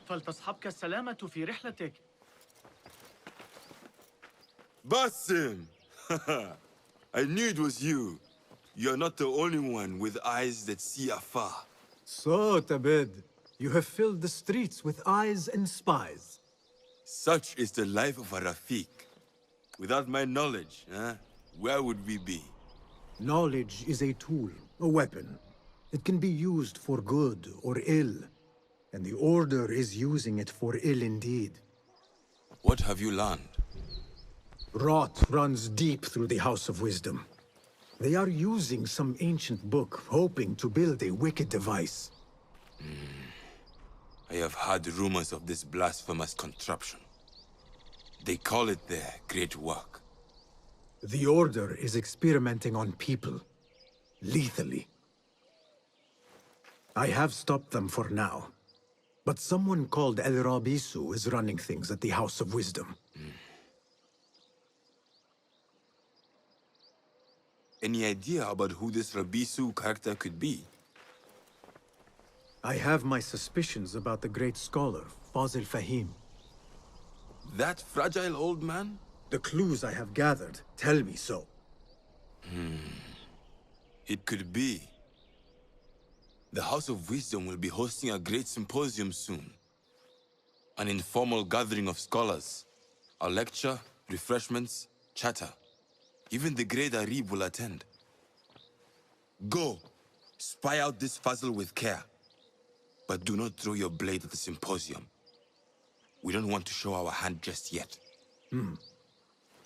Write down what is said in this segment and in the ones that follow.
فلتصحبك السلامة في رحلتك. Basim! I knew it was you. You're not the only one with eyes that see afar. So, Tabed, you have filled the streets with eyes and spies. Such is the life of a Rafiq. Without my knowledge, where would we be? Knowledge is a tool, a weapon. It can be used for good or ill. And the Order is using it for ill indeed. What have you learned? Rot runs deep through the House of Wisdom. They are using some ancient book, hoping to build a wicked device. I have heard rumors of this blasphemous contraption. They call it their great work. The Order is experimenting on people, lethally. I have stopped them for now. But someone called Al-Rabisu is running things at the House of Wisdom. Any idea about who this Rabisu character could be? I have my suspicions about the great scholar, Fazil Fahim. That fragile old man? The clues I have gathered tell me so. It could be. The House of Wisdom will be hosting a great symposium soon. An informal gathering of scholars. A lecture, refreshments, chatter. Even the great Arib will attend. Go, spy out this Fazil with care. But do not throw your blade at the symposium. We don't want to show our hand just yet.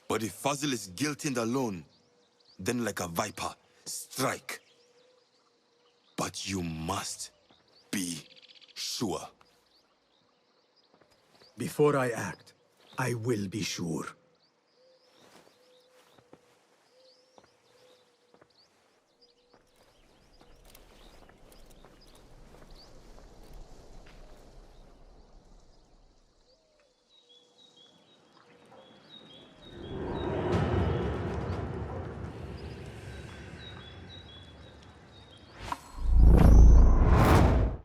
But if Fazil is guilty and alone, then like a viper, strike. But you must be sure. Before I act, I will be sure.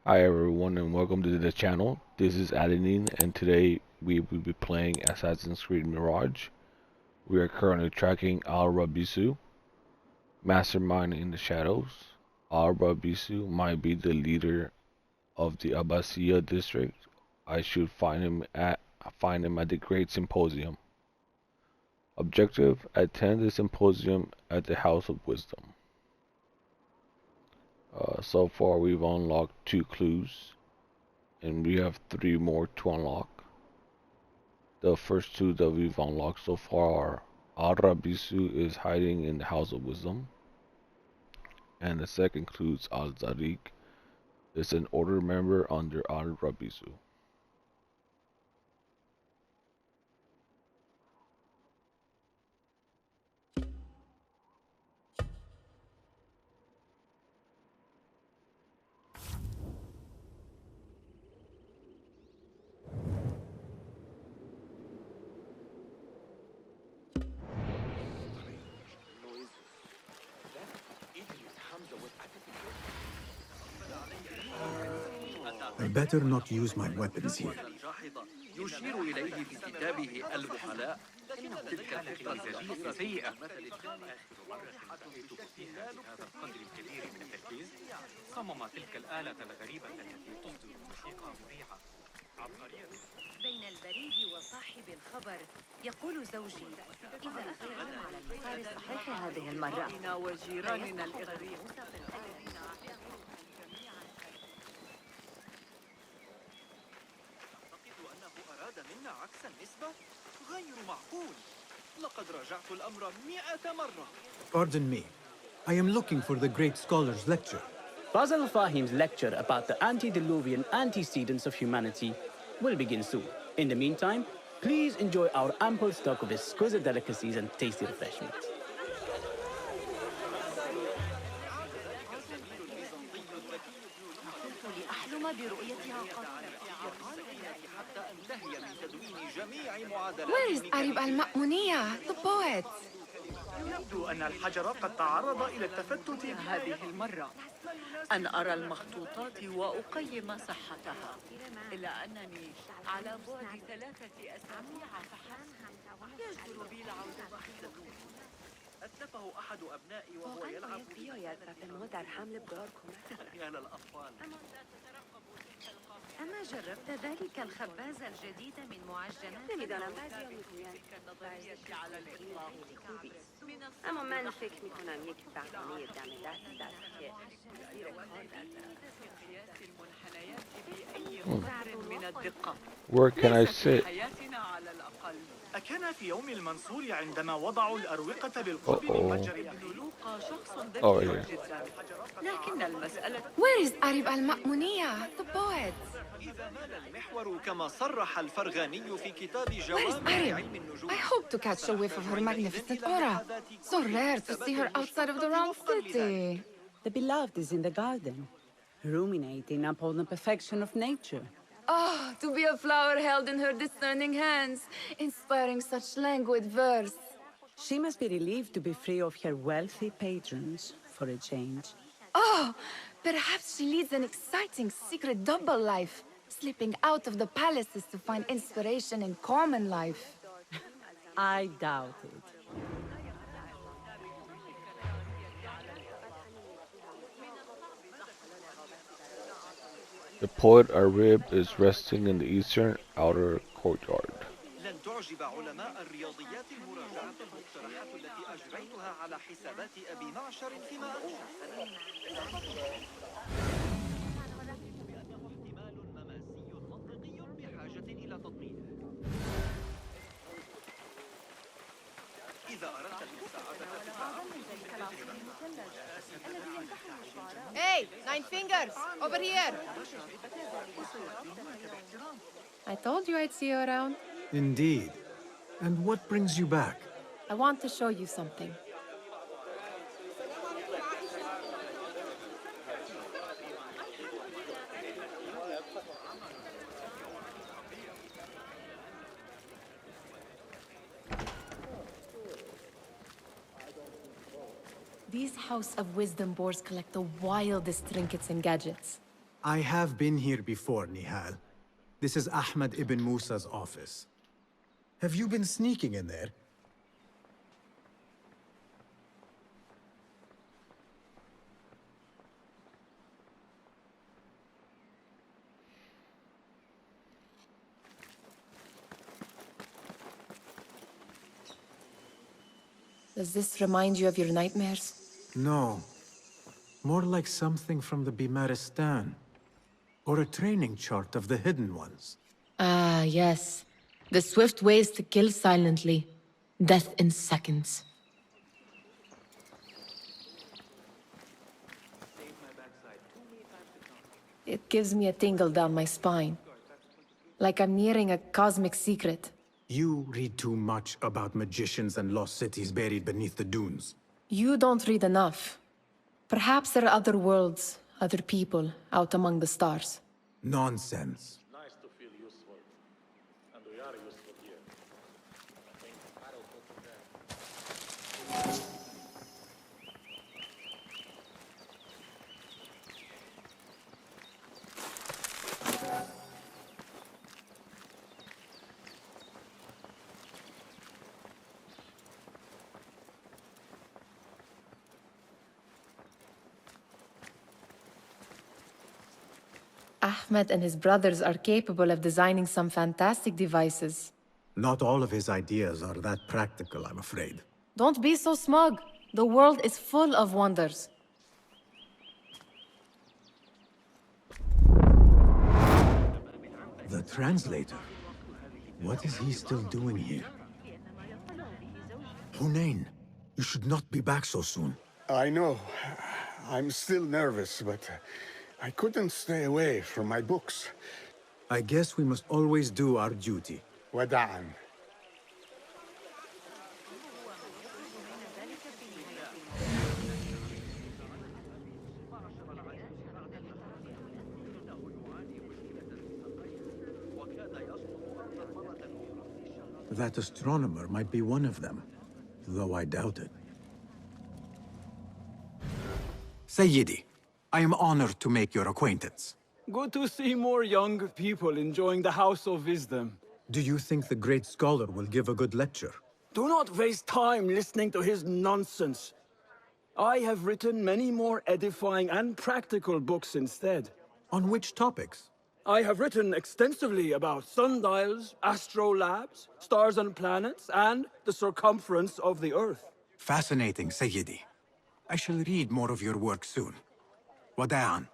Hi everyone and welcome to the channel. This is Adenine and today we will be playing Assassin's Creed Mirage. We are currently tracking Al-Rabisu, Mastermind in the shadows. Al-Rabisu might be the leader of the Abbasiya district. I should find him at the Great Symposium. Objective: attend the symposium at the House of Wisdom. So far we've unlocked 2 clues and we have 3 more to unlock. The first 2 that we've unlocked so far are Al-Rabisu is hiding in the House of Wisdom, and the second clue is Al-Zarik is an Order member under Al-Rabisu. I better not use my weapons here. يشير إليه في كتابه البخلاء. تلك الخطة سيئة. فيها بهذا القدر الكبير من التركيز صمم تلك الآلة الغريبة التي تصدر موسيقى مريعة عبقرية. بين البريد وصاحب الخبر يقول زوجي إذا أخذنا على المسار الصحيح هذه المرة وجيراننا الإغريق. منا عكس النسبة؟ غير معقول. لقد راجعت الأمر 100 مرة. Pardon me. I am looking for the great scholar's lecture. Fazil Fahim's lecture about the antediluvian antecedents of humanity will begin soon. In the meantime, please enjoy our ample stock of exquisite delicacies and tasty refreshments. لأحلم برؤيتها Where is Arib al-Ma'muniyah, the poet? يبدو أن الحجر قد تعرض إلى التفتت هذه المرة. أن أرى المخطوطات وأقيم صحتها، إلا أنني على بعد 3 أسابيع فحسب. يجدر بي العودة إلى الروم. أتلفه أحد أبنائي وهو يلعب يا للأطفال. أما جربت ذلك الخباز الجديد من معجنات على الإطلاق. اما من فکر میکنم یک برنامه دم دست است که زیر کار قياس المنحنيات بأي قدر من الدقة. Where can I sit? حياتنا على الأقل. أكان في يوم المنصور عندما وضعوا الأروقة بالقرب من متجر ابن لوقا شخص ذكي جدا. لكن المسألة Where is Arib al-Ma'muniyah, the poet? إذا مال المحور كما صرح الفرغاني في كتاب Where is جوامع Arib? علم النجوم. I hope to catch a whiff of her magnificent aura. So rare to see her outside of the round city. The beloved is in the garden, ruminating upon the perfection of nature. Oh, to be a flower held in her discerning hands, inspiring such languid verse. She must be relieved to be free of her wealthy patrons for a change. Oh, perhaps she leads an exciting secret double life, slipping out of the palaces to find inspiration in common life. I doubt it. The poet Arib is resting in the eastern outer courtyard. لن تعجب علماء الرياضيات المراجعة المقترحة التي أجريتها على حسابات أبي معشر فيما أنشأ. بأنه احتمال مماسي منطقي بحاجة إلى تطبيقه. إذا أردت المساعدة Hey, 9 fingers, over here. I told you I'd see you around. Indeed. And what brings you back? I want to show you something. These House of Wisdom boards collect the wildest trinkets and gadgets. I have been here before, Nihal. This is Ahmed ibn Musa's office. Have you been sneaking in there? Does this remind you of your nightmares? No. More like something from the Bimaristan. Or a training chart of the Hidden Ones. Ah, yes. The swift ways to kill silently. Death in seconds. It gives me a tingle down my spine. Like I'm nearing a cosmic secret. You read too much about magicians and lost cities buried beneath the dunes. You don't read enough. Perhaps there are other worlds, other people, out among the stars. Nonsense. Nice to feel useful. And we are useful here. Ahmed and his brothers are capable of designing some fantastic devices. Not all of his ideas are that practical, I'm afraid. Don't be so smug. The world is full of wonders. The translator? What is he still doing here? Hunain, you should not be back so soon. I know. I'm still nervous, but I couldn't stay away from my books. I guess we must always do our duty. وداعا. That astronomer might be one of them, though I doubt it. Sayyidi, I am honored to make your acquaintance. Good to see more young people enjoying the House of Wisdom. Do you think the great scholar will give a good lecture? Do not waste time listening to his nonsense. I have written many more edifying and practical books instead. On which topics? I have written extensively about sundials, astrolabes, stars and planets, and the circumference of the Earth. Fascinating, Sayyidi. I shall read more of your work soon. Wada'an.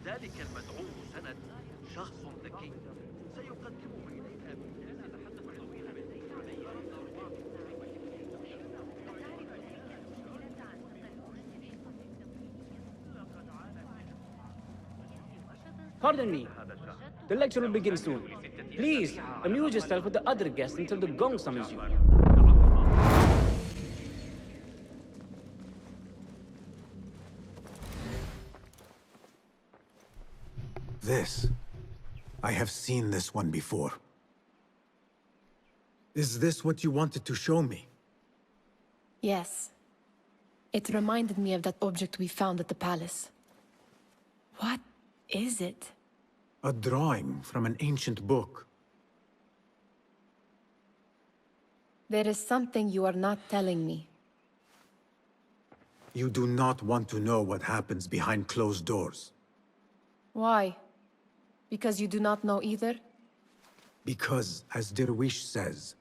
ذلك المدعو سند شخص ذكي سيقدمه إليك بإمكان Pardon me. The lecture will begin soon. Please, amuse yourself with the other guests until the gong summons you. This. I have seen this one before. Is this what you wanted to show me? Yes. It reminded me of that object we found at the palace. What is it? A drawing from an ancient book. There is something you are not telling me. You do not want to know what happens behind closed doors. Why? Because you do not know either? Because, as Derwish says,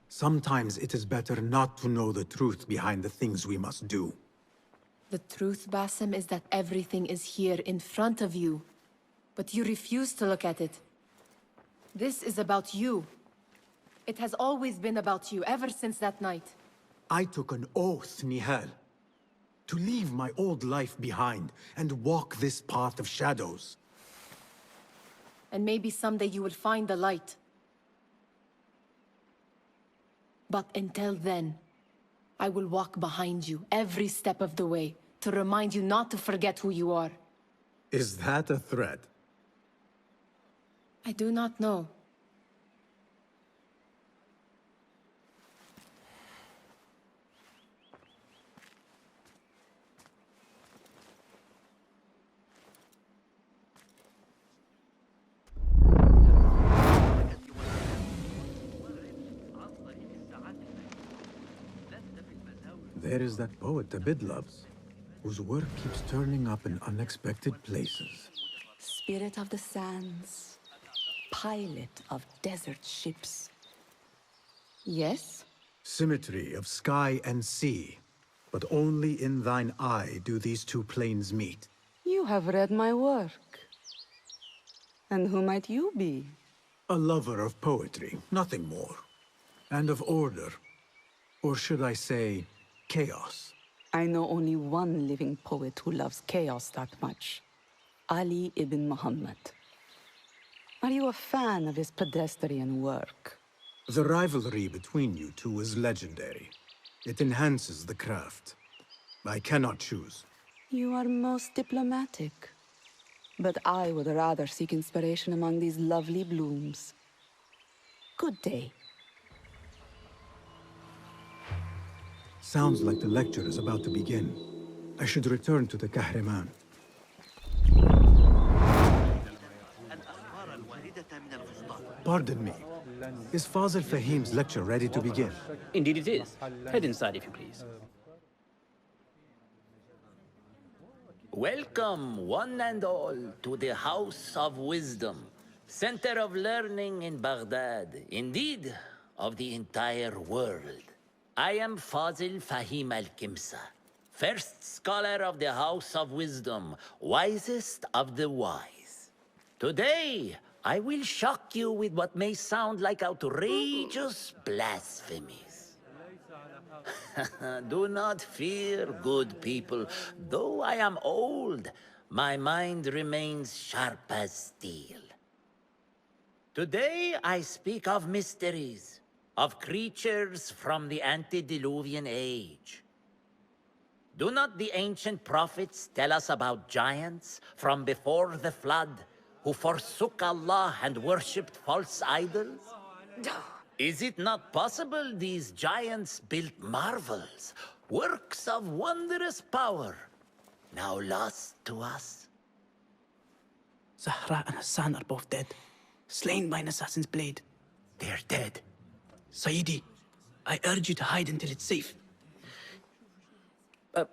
sometimes it is better not to know the truth behind the things we must do. The truth, Basim, is that everything is here in front of you. But you refuse to look at it. This is about you. It has always been about you, ever since that night. I took an oath, Nihal, to leave my old life behind and walk this path of shadows. And maybe someday you will find the light. But until then, I will walk behind you every step of the way to remind you not to forget who you are. Is that a threat? I do not know. There is that poet Abid loves, whose work keeps turning up in unexpected places. Spirit of the sands, pilot of desert ships. Yes? Symmetry of sky and sea, but only in thine eye do these two planes meet. You have read my work. And who might you be? A lover of poetry, nothing more. And of order. Or should I say, chaos. I know only one living poet who loves chaos that much. Ali ibn Muhammad. Are you a fan of his pedestrian work? The rivalry between you two is legendary. It enhances the craft. I cannot choose. You are most diplomatic. But I would rather seek inspiration among these lovely blooms. Good day. Sounds like the lecture is about to begin. I should return to the Kahraman. Pardon me. Is Fazil Fahim's lecture ready to begin? Indeed it is. Head inside if you please. Welcome, one and all, to the House of Wisdom, center of learning in Baghdad, indeed, of the entire world. I am Fazil Fahim al-Kimsa, first scholar of the House of Wisdom, wisest of the wise. Today, I will shock you with what may sound like outrageous blasphemies. Do not fear, good people. Though I am old, my mind remains sharp as steel. Today I speak of mysteries, of creatures from the antediluvian age. Do not the ancient prophets tell us about giants from before the flood who forsook Allah and worshipped false idols? Is it not possible these giants built marvels, works of wondrous power, now lost to us? Zahra and Hassan are both dead, slain by an assassin's blade. They're dead. Sayyidi, I urge you to hide until it's safe.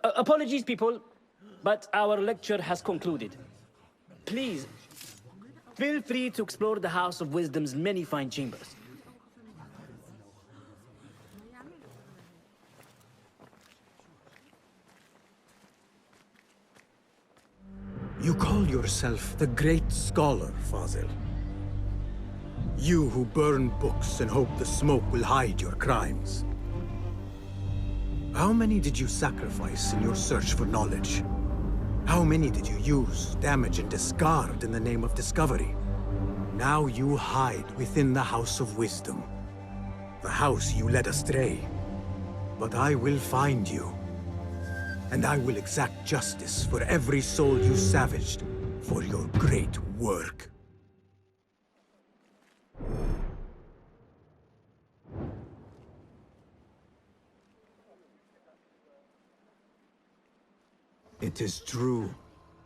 Apologies, people, but our lecture has concluded. Please, feel free to explore the House of Wisdom's many fine chambers. You call yourself the Great Scholar, Fazil. You who burn books and hope the smoke will hide your crimes. How many did you sacrifice in your search for knowledge? How many did you use, damage, and discard in the name of discovery? Now you hide within the House of Wisdom. The house you led astray. But I will find you. And I will exact justice for every soul you savaged for your great work. It is true.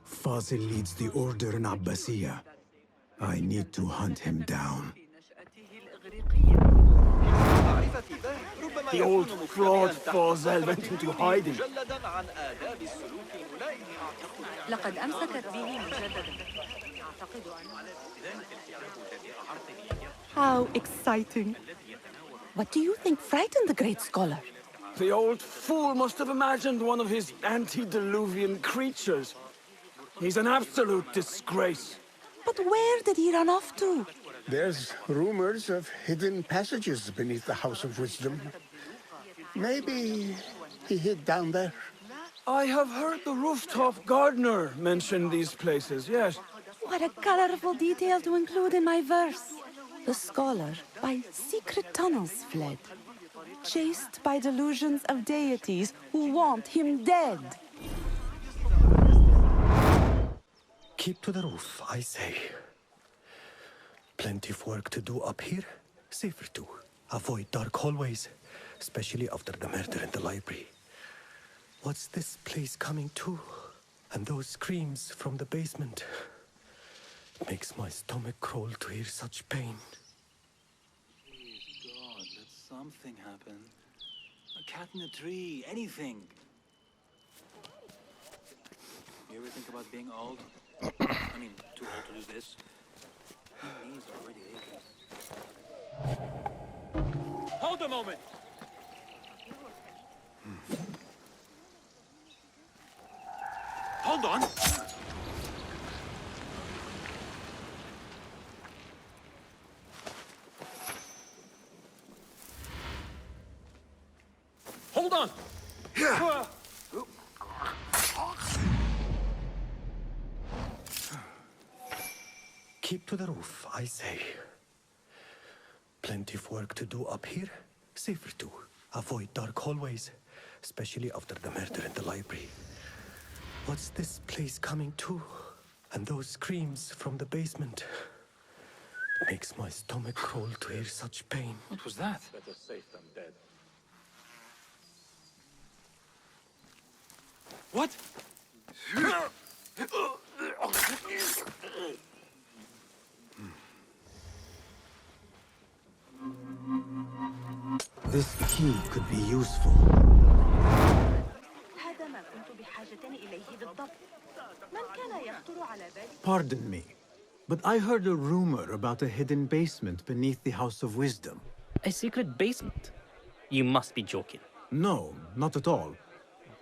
Fazil leads the Order in Abbasiyah. I need to hunt him down. The old fraud Fazil went into hiding. لقد أمسكت به مجددا. أعتقد How exciting. What do you think frightened the great scholar? The old fool must have imagined one of his antediluvian creatures. He's an absolute disgrace. But where did he run off to? There's rumors of hidden passages beneath the House of Wisdom. Maybe he hid down there. I have heard the rooftop gardener mention these places, yes. What a colorful detail to include in my verse. The scholar by secret tunnels fled, chased by delusions of deities who want him dead. Keep to the roof, I say. Plenty of work to do up here. Safer too. Avoid dark hallways, especially after the murder in the library. What's this place coming to? And those screams from the basement. It makes my stomach crawl to hear such pain. Please, God, let something happen. A cat in a tree, anything. You ever think about being old? I mean, too old to do this. My knees are already aching. Hold a moment! Hold on! Hold on! Keep to the roof, I say. Plenty of work to do up here. Safer too. Avoid dark hallways, especially after the murder in the library. What's this place coming to? And those screams from the basement. It makes my stomach crawl to hear such pain. What was that? Better safe than dead. What? This key could be useful. هذا ما كنت بحاجة إليه بالضبط. من كان يخطر على بالي؟ Pardon me, but I heard a rumor about a hidden basement beneath the House of Wisdom. A secret basement? You must be joking. No, not at all.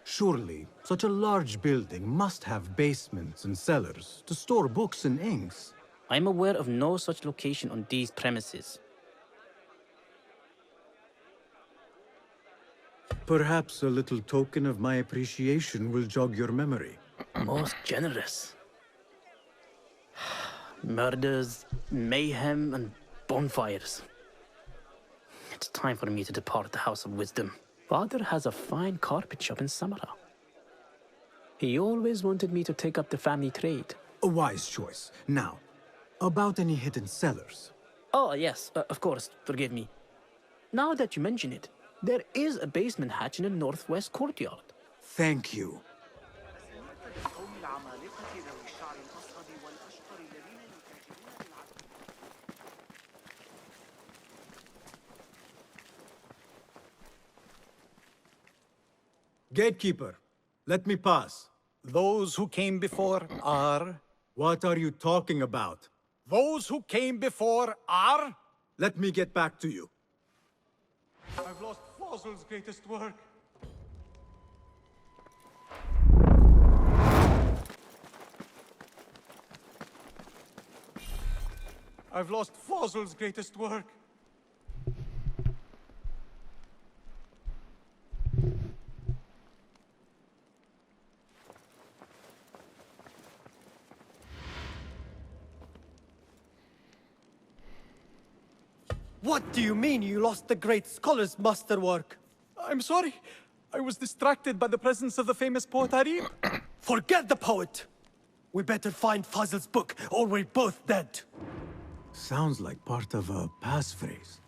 Surely, such a large building must have basements and cellars to store books and inks. I'm aware of no such location on these premises. Perhaps a little token of my appreciation will jog your memory. Most generous. Murders, mayhem, and bonfires. It's time for me to depart the House of Wisdom. Father has a fine carpet shop in Samara. He always wanted me to take up the family trade. A wise choice. Now, about any hidden cellars? Oh, yes, of course, forgive me. Now that you mention it, there is a basement hatch in the northwest courtyard. Thank you. Gatekeeper, let me pass. Those who came before are... What are you talking about? Those who came before are... Let me get back to you. I've lost Fazl's greatest work. I've lost Fazl's greatest work. What do you mean you lost the great scholar's masterwork? I'm sorry. I was distracted by the presence of the famous poet Harib. Forget the poet! We better find Fazl's book, or we're both dead. Sounds like part of a passphrase.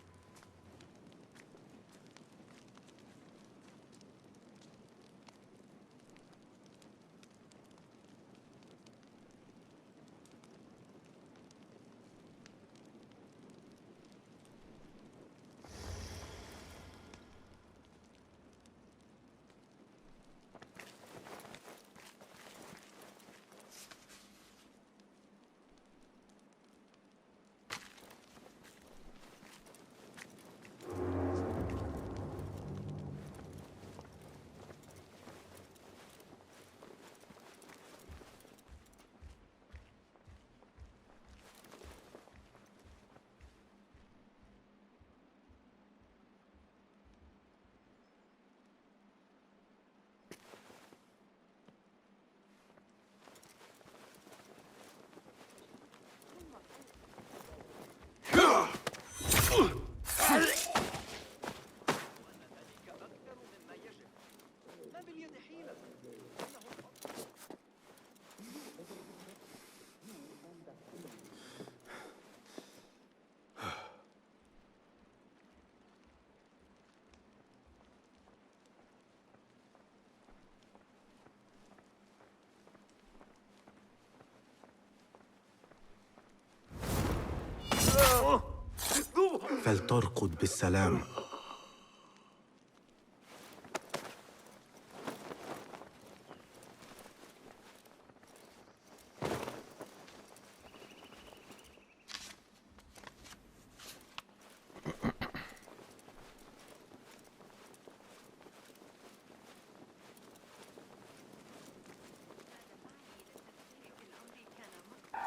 فلترقد بالسلام.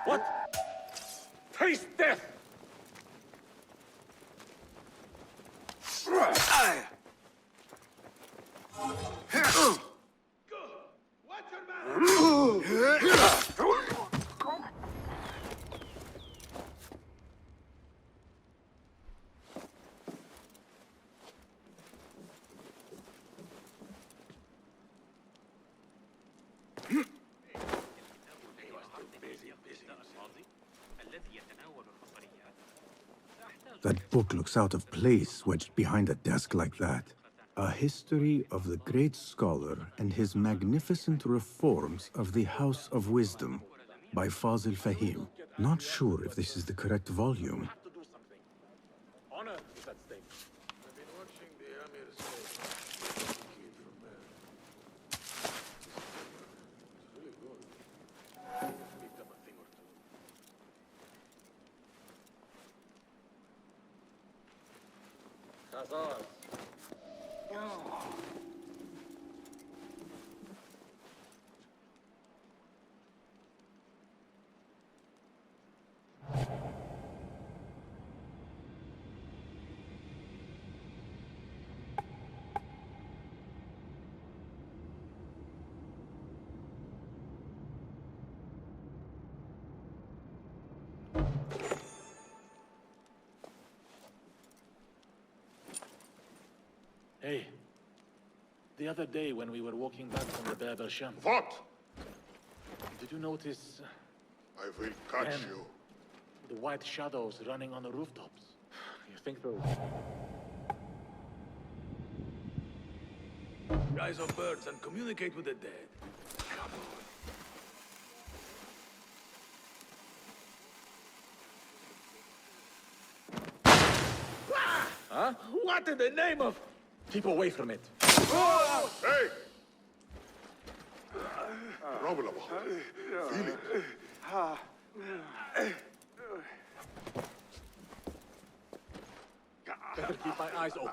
What? Taste death! That book looks out of place wedged behind a desk like that. A history of the great scholar and his magnificent reforms of the House of Wisdom by Fazl Fahim. Not sure if this is the correct volume. Honor is at stake. I've been watching the Amir's face. From there. It's really good. Picked up a thing or two. Khazars. the other day when we were walking back from the Berber Sham. What? Did you notice I will catch them, you. the white shadows running on the rooftops? You think those Rise of birds and communicate with the dead. Come on. Huh? What in the name of... Keep away from it. Hey! Trouble about it. Feel it. Better keep my eyes open.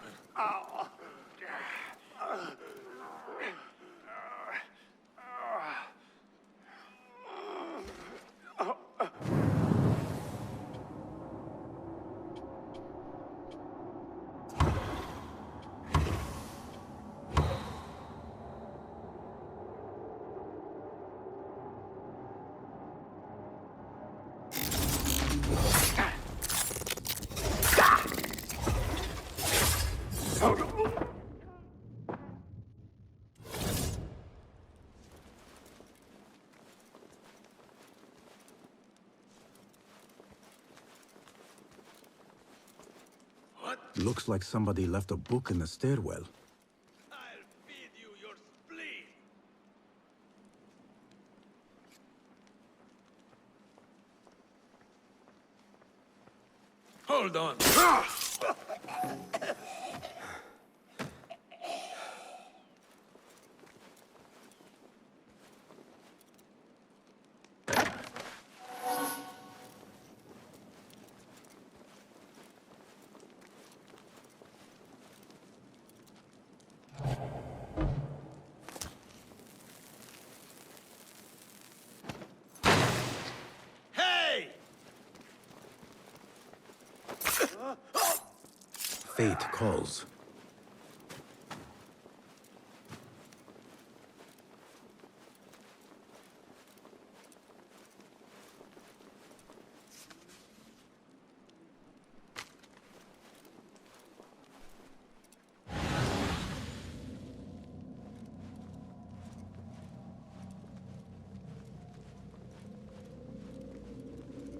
Looks like somebody left a book in the stairwell. Hold on. Fate calls.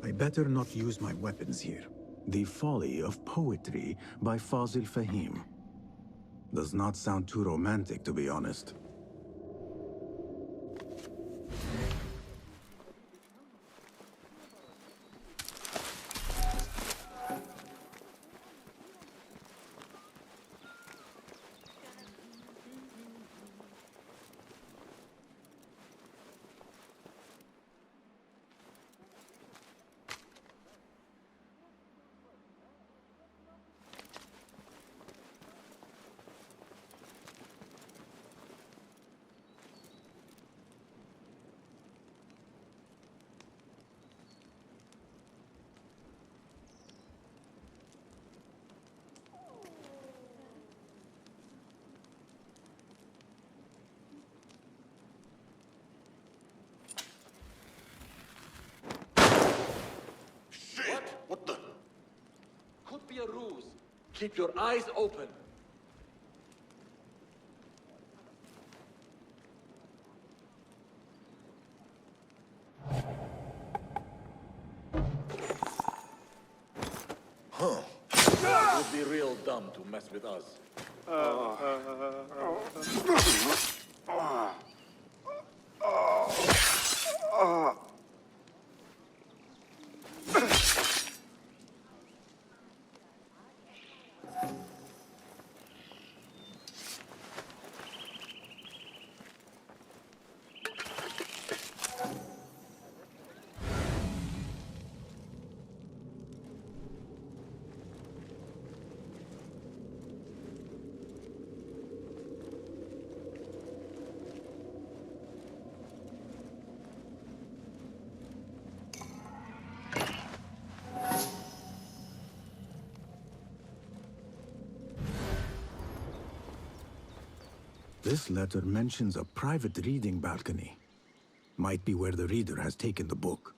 I better not use my weapons here. The Folly of Poetry by Fazil Fahim. Does not sound too romantic, to be honest. What the? Could be a ruse. Keep your eyes open. Huh. It would be real dumb to mess with us. This letter mentions a private reading balcony. Might be where the reader has taken the book.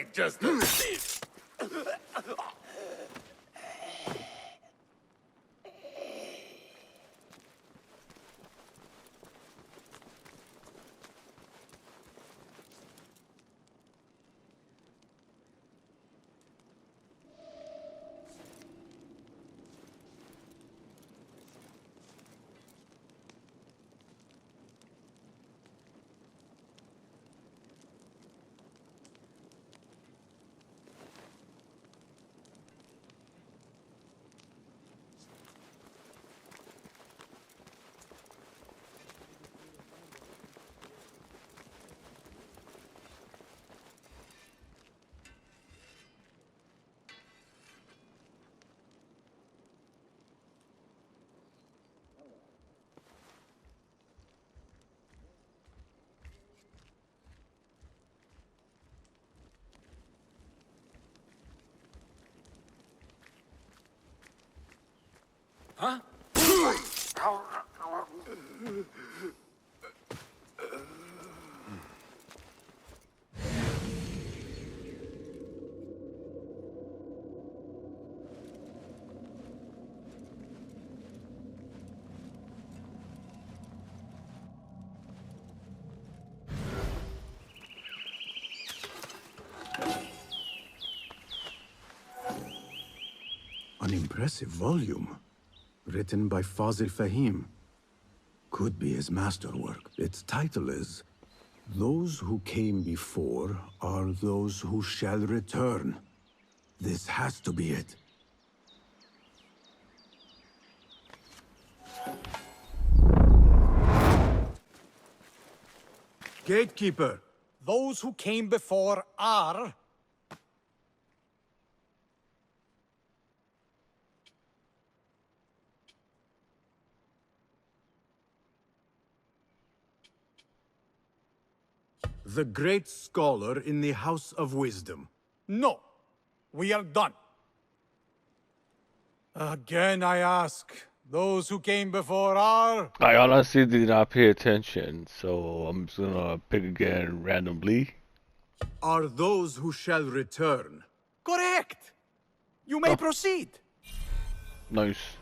ain't just a thief. Huh? An impressive volume, written by Fazil Fahim. Could be his masterwork. Its title is, Those Who Came Before Are Those Who Shall Return. This has to be it. Gatekeeper! Those who came before are... The great scholar in the House of Wisdom. No. We are done. Again I ask, those who came before are... I honestly did not pay attention, so I'm just gonna pick again randomly. Are those who shall return. Correct! You may proceed. Nice.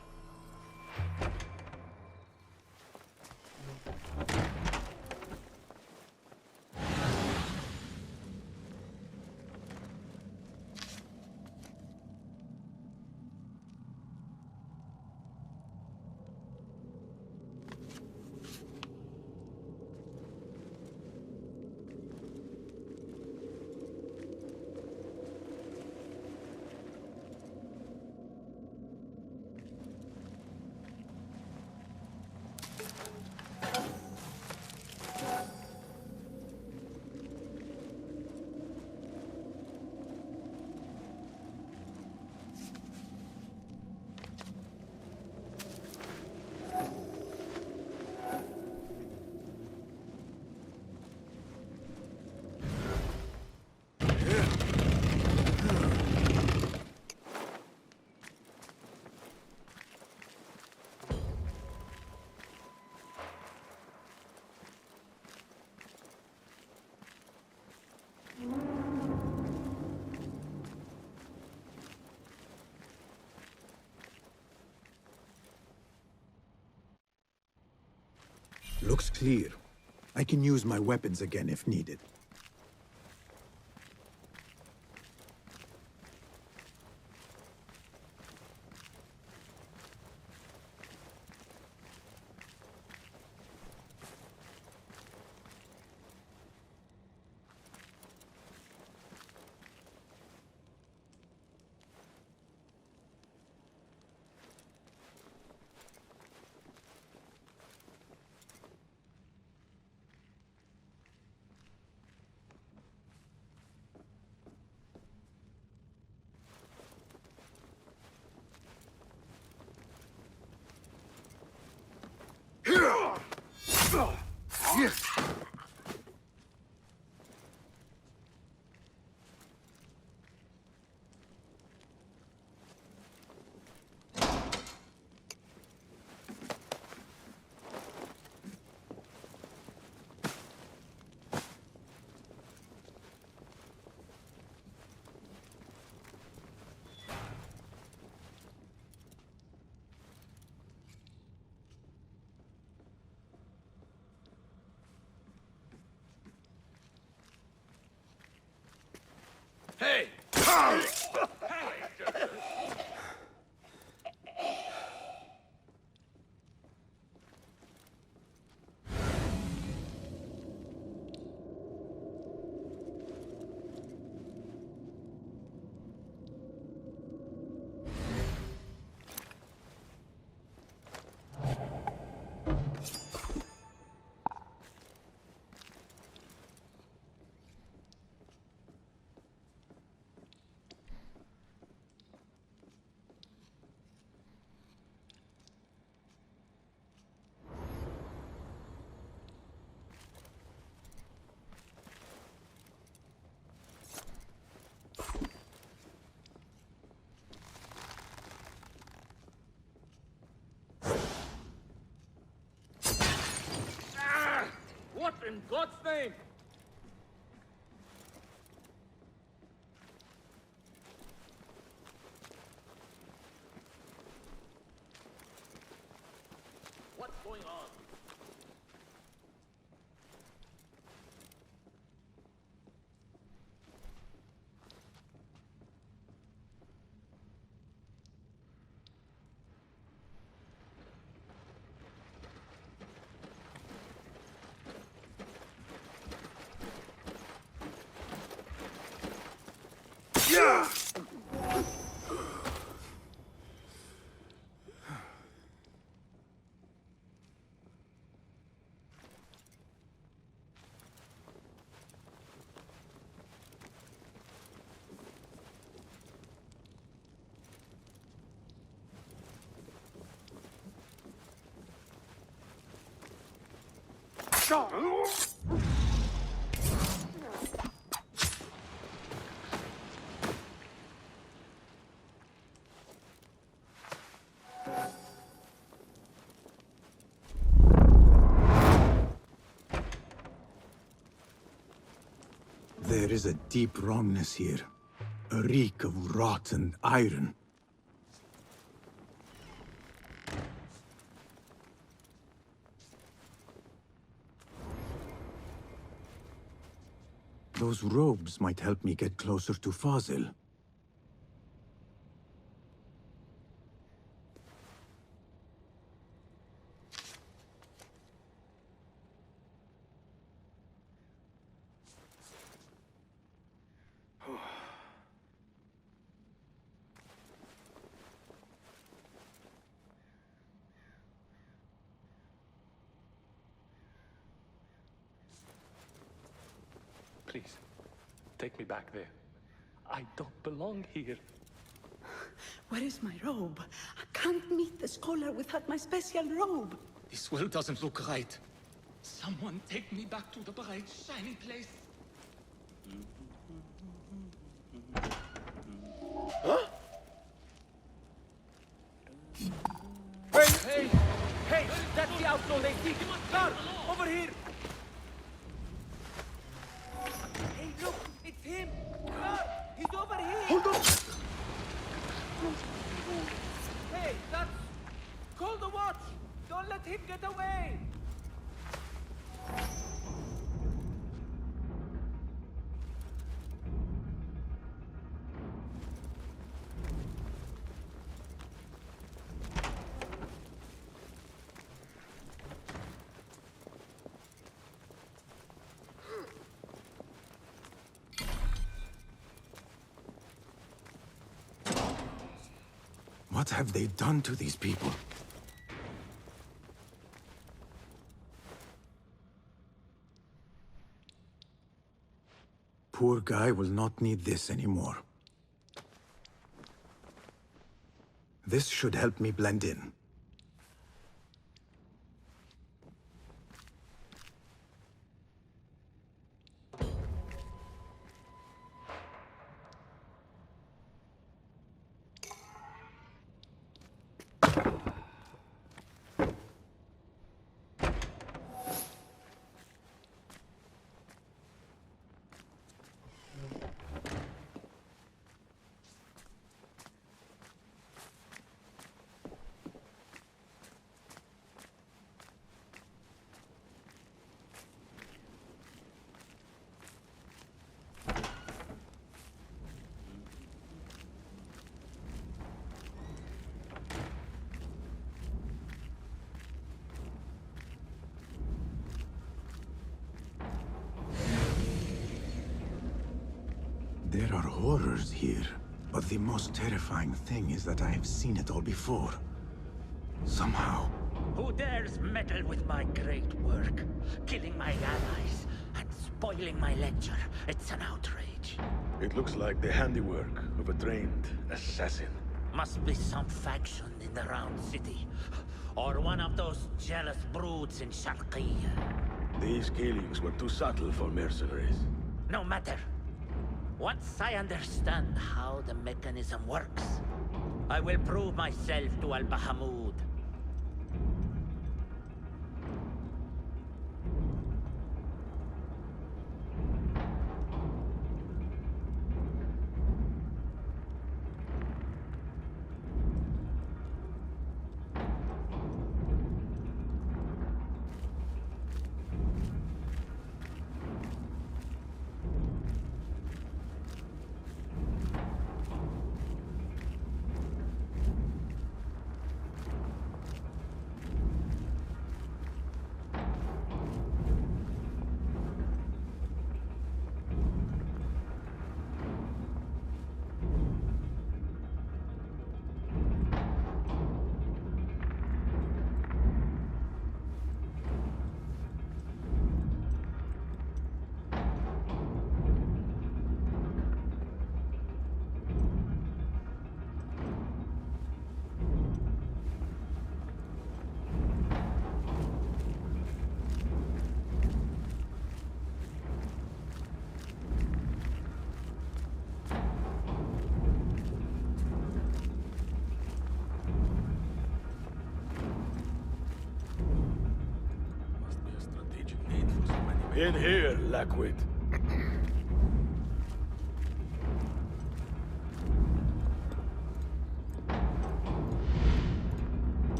Looks clear. I can use my weapons again if needed. Hey! What in God's name? What's going on? There is a deep wrongness here. A reek of rotten iron. Those robes might help me get closer to Fazil. Please, take me back there. I don't belong here. Where is my robe? I can't meet the scholar without my special robe. This world doesn't look right. Someone take me back to the bright, shining place. Huh? Hey! Hey! That's the outlaw they seek! Guard! Over here! Hey, look! It's him! Guard! He's over here! Hold on! Hey, that's... Call the watch! Don't let him get away! What have they done to these people? Poor guy will not need this anymore. This should help me blend in. There are horrors here, but the most terrifying thing is that I have seen it all before. Somehow. Who dares meddle with my great work? Killing my allies and spoiling my lecture. It's an outrage. It looks like the handiwork of a trained assassin. Must be some faction in the Round City. Or one of those jealous broods in Sharqiyya. These killings were too subtle for mercenaries. No matter. Once I understand how the mechanism works, I will prove myself to Al-Bahamud. In here, Lackwit.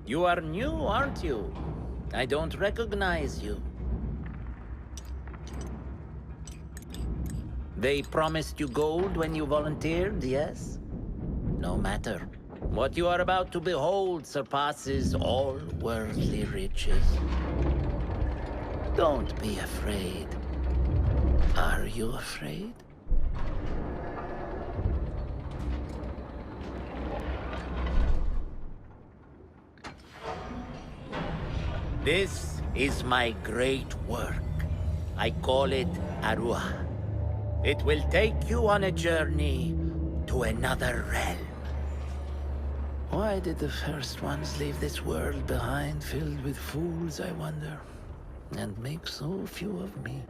You are new, aren't you? I don't recognize you. They promised you gold when you volunteered, yes? No matter. What you are about to behold surpasses all worldly riches. Don't be afraid. Are you afraid? This is my great work. I call it Aruah. It will take you on a journey to another realm. Why did the first ones leave this world behind, filled with fools, I wonder, and make so few of me?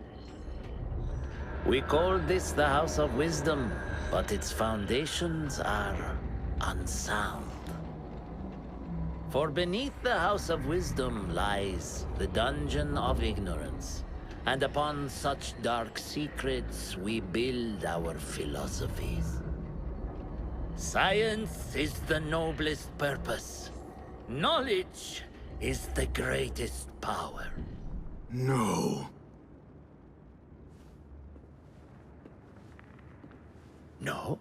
We call this the House of Wisdom, but its foundations are unsound. For beneath the House of Wisdom lies the Dungeon of Ignorance, and upon such dark secrets we build our philosophies. Science is the noblest purpose. Knowledge is the greatest power. No. No?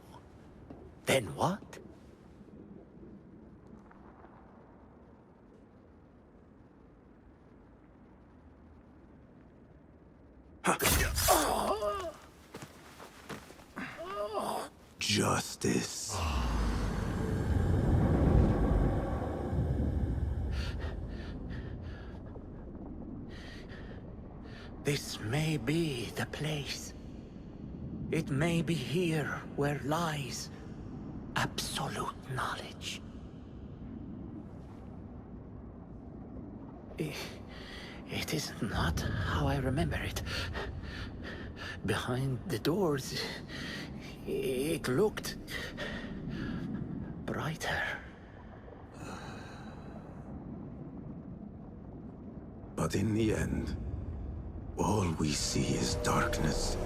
Then what? Justice. This may be the place. It may be here where lies absolute knowledge. It is not how I remember it. Behind the doors, it looked brighter. But in the end, all we see is darkness.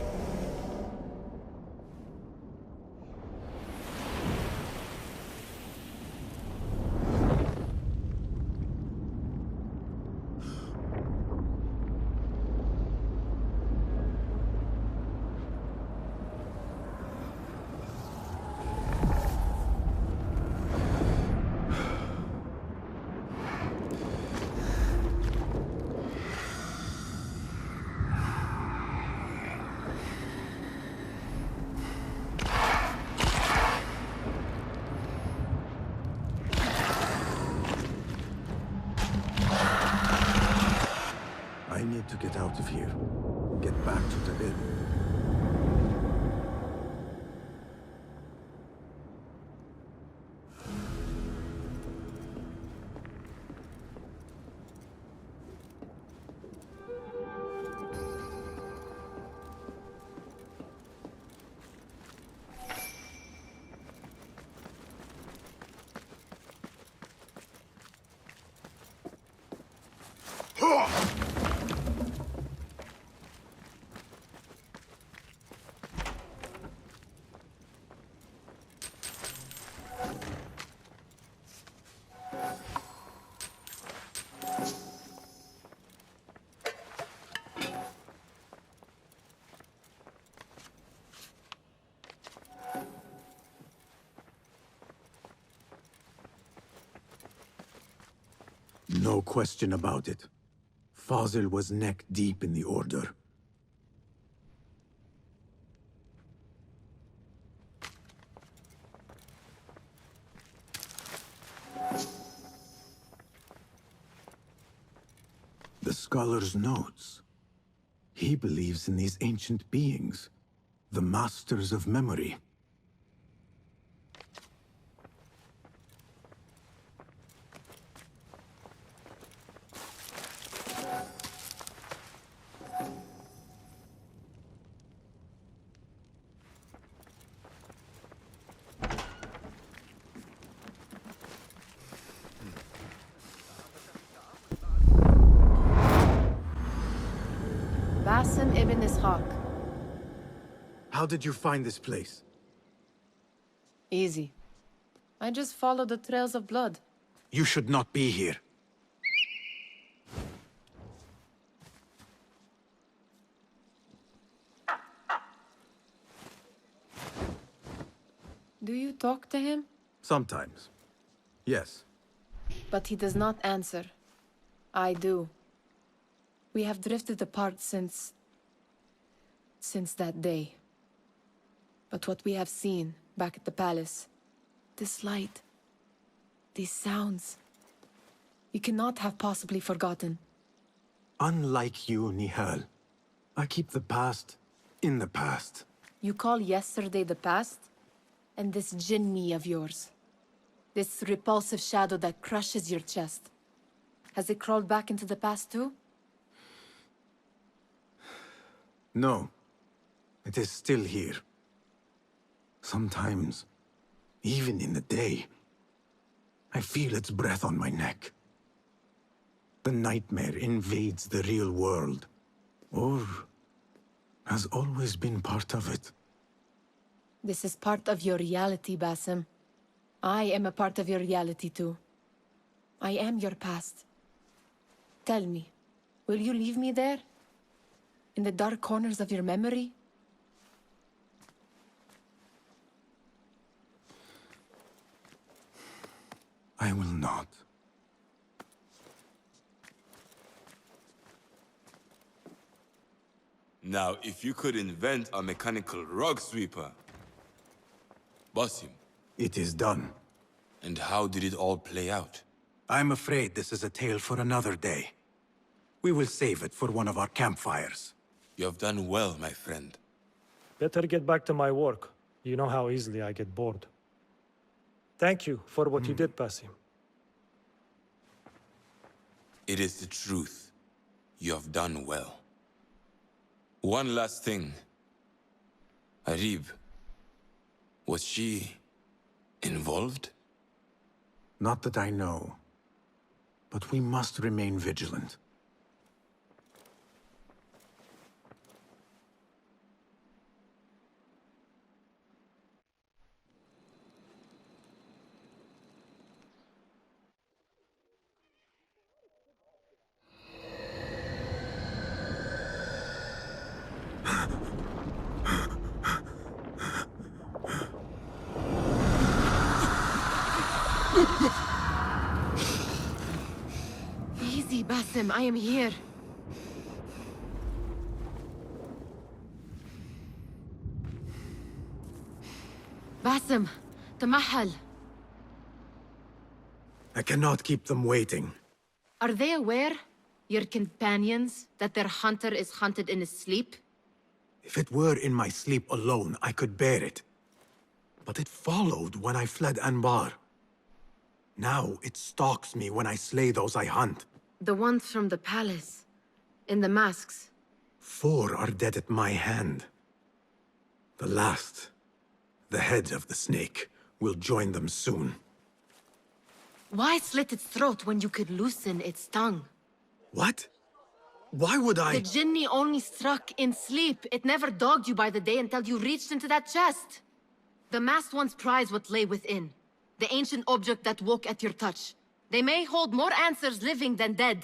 here. Get back to the inn. No question about it. Fazil was neck deep in the Order. The scholar's notes. He believes in these ancient beings, the masters of memory. Basim ibn Ishaq. How did you find this place? Easy. I just followed the trails of blood. You should not be here. Do you talk to him? Sometimes. Yes. But he does not answer. I do. We have drifted apart since that day. But what we have seen back at the palace, this light, these sounds, you cannot have possibly forgotten. Unlike you, Nihal, I keep the past in the past. You call yesterday the past? And this jinni of yours, this repulsive shadow that crushes your chest, has it crawled back into the past too? No. It is still here. Sometimes, even in the day, I feel its breath on my neck. The nightmare invades the real world, or has always been part of it. This is part of your reality, Basim. I am a part of your reality too. I am your past. Tell me, will you leave me there? In the dark corners of your memory? I will not. Now, if you could invent a mechanical rug sweeper. Basim. It is done. And how did it all play out? I'm afraid this is a tale for another day. We will save it for one of our campfires. You have done well, my friend. Better get back to my work. You know how easily I get bored. Thank you for what you did, Basim. It is the truth. You have done well. One last thing. Arib. Was she involved? Not that I know. But we must remain vigilant. Easy, Basim, I am here. Basim, Tamahal. I cannot keep them waiting. Are they aware? Your companions, that their hunter is hunted in his sleep? If it were in my sleep alone, I could bear it. But it followed when I fled Anbar. Now it stalks me when I slay those I hunt. The ones from the palace, in the masks. 4 are dead at my hand. The last, the head of the snake, will join them soon. Why slit its throat when you could loosen its tongue? What? Why would I? The Jinni only struck in sleep. It never dogged you by the day until you reached into that chest. The masked ones prize what lay within. The ancient object that woke at your touch. They may hold more answers living than dead.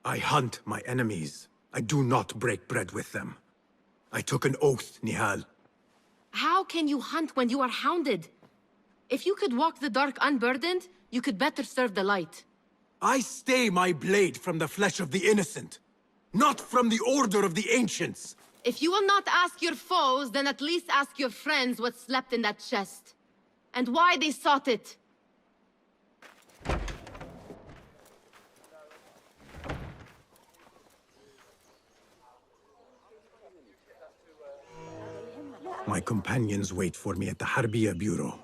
I hunt my enemies. I do not break bread with them. I took an oath, Nihal. How can you hunt when you are hounded? If you could walk the dark unburdened, you could better serve the light. I stay my blade from the flesh of the innocent, not from the order of the ancients. If you will not ask your foes, then at least ask your friends what slept in that chest. And why they sought it. My companions wait for me at the Harbiya Bureau.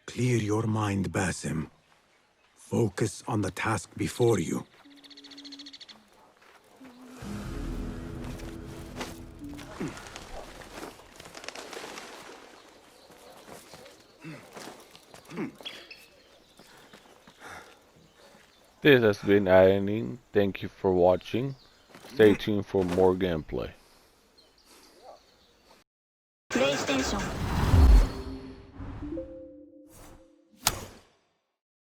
Clear your mind, Basim. Focus on the task before you. This has been Adeline. Thank you for watching. Stay tuned for more gameplay. PlayStation